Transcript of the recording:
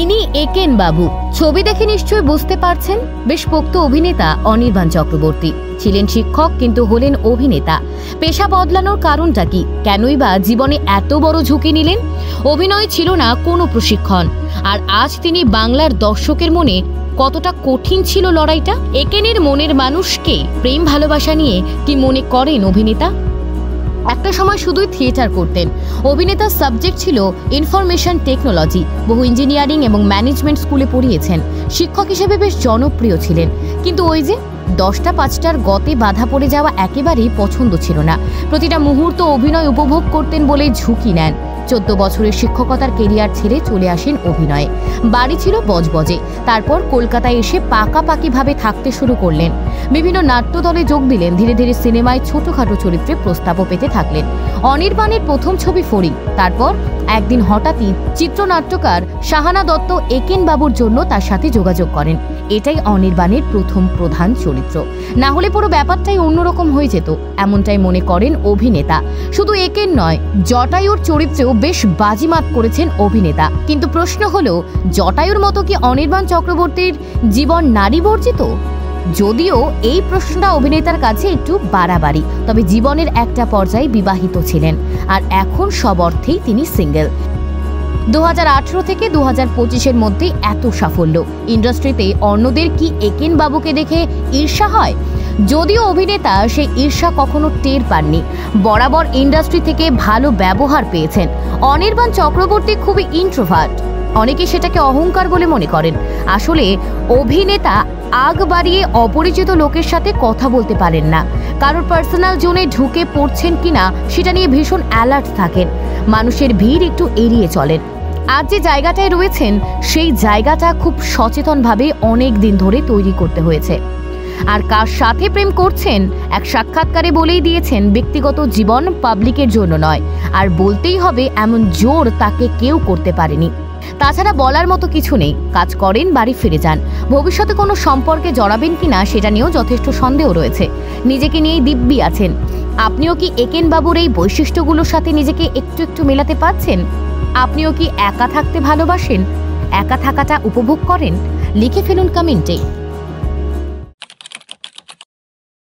ইনি একেন বাবু। ছবি দেখে নিশ্চয়ই বুঝতে পারছেন, বেশ পোক্ত অভিনেতা অনির্বাণ চক্রবর্তী। ছিলেন শিক্ষক, কিন্তু হলেন অভিনেতা। পেশা বদলানোর কারণটা কি? কেনই বা জীবনে এত বড় ঝুঁকি নিলেন? অভিনয় ছিল না কোনো প্রশিক্ষণ। আর আজ তিনি বাংলার দর্শকের মনে কতটা কঠিন ছিল লড়াইটা। একেনের মনের মানুষকে প্রেম ভালোবাসা নিয়ে কি মনে করেন অভিনেতা? একটা সময় শুধুই থিয়েটার করতেন। অভিনেতার সাবজেক্ট ছিল ইনফরমেশন টেকনোলজি। বহু ইঞ্জিনিয়ারিং এবং ম্যানেজমেন্ট স্কুলে পড়িয়েছেন। শিক্ষক হিসেবে বেশ জনপ্রিয় ছিলেন। কিন্তু ওই যে 10টা 5টার গতে বাধা পড়ে যাওয়া একেবারেই পছন্দ ছিল না। প্রতিটা মুহূর্ত অভিনয় উপভোগ করতেন বলেই ঝুঁকি নেন। 14 বছরের শিক্ষকতার কেরিয়ার ছেড়ে চলে আসেন অভিনয়ে। বাড়ি ছিল বজবজে। তারপর কলকাতায় এসে পাকাপাকিভাবে থাকতে শুরু করলেন। বিভিন্ন নাট্যদলে যোগ দিলেন। ধীরে ধীরে সিনেমায় ছোটখাটো চরিত্রে প্রস্তাবও পেতে থাকলেন। অনির্বাণের প্রথম ছবি ফড়িং। তারপর একদিন হঠাৎই চিত্রনাট্যকার সাহানা দত্ত একেন বাবুর জন্য তার সাথে যোগাযোগ করেন। এটাই অনির্বাণের প্রথম প্রধান চরিত্র। না হলে পুরো ব্যাপারটাই অন্যরকম হয়ে যেত, এমনটাই মনে করেন অভিনেতা। শুধু একেন নয়, জটায়ুর চরিত্রেও বেশ বাজিমাত করেছেন অভিনেতা। কিন্তু প্রশ্ন হলো, জটায়ুর মতো কি অনির্বাণ চক্রবর্তীর জীবন নারী বর্জিত? যদিও এই প্রশ্নটা অভিনেতার কাছে একটু বাড়াবাড়ি, তবে জীবনের একটা পর্যায়ে বিবাহিত ছিলেন। আর এখন সব অর্থেই তিনি সিঙ্গেল। 2018 থেকে 2025-এর মধ্যে এত সাফল্য। ইন্ডাস্ট্রিতে অন্যদের কি একেন বাবুকে দেখে ঈর্ষা হয়? যদিও অভিনেতা সেই ঈর্ষা কখনো টের পাননি। বরাবর ইন্ডাস্ট্রি থেকে ভালো ব্যবহার পেয়েছেন। অনির্বাণ চক্রবর্তী খুবই ইন্ট্রোভার্ট। অনেকে সেটাকে অহংকার বলে মনে করেন। আসলে অভিনেতা আগ বাড়িয়ে অপরিচিত লোকের সাথে কথা বলতে পারেন না। কারোর পার্সোনাল জোনে ঢুকে পড়ছেন কিনা সেটা নিয়ে ভীষণ অ্যালার্ট থাকেন। মানুষের ভিড় একটু এড়িয়ে চলেন। আজ যে জায়গাটায় রয়েছেন, সেই জায়গাটা খুব সচেতনভাবে অনেক দিন ধরে তৈরি করতে হয়েছে। আর কার সাথে প্রেম করছেন, এক সাক্ষাৎকারে বলেই দিয়েছেন, ব্যক্তিগত জীবন পাবলিকের জন্য নয়। আর বলতেই হবে, এমন জোর তাকে কেউ করতে পারেনি। তাছাড়া বলার মতো কিছু নেই। কাজ করেন, বাড়ি ফিরে যান। ভবিষ্যতে কোনো সম্পর্কে জড়াবেন কিনা সেটা নিয়েও যথেষ্ট সন্দেহ রয়েছে। নিজেকে নিয়েই দিব্যি আছেন। আপনিও কি একেন বাবুর এই বৈশিষ্ট্যগুলোর সাথে নিজেকে একটু একটু মেলাতে পারছেন? আপনিও কি একা থাকতে ভালোবাসেন? একা থাকাটা উপভোগ করেন? লিখে ফেলুন কমেন্টে।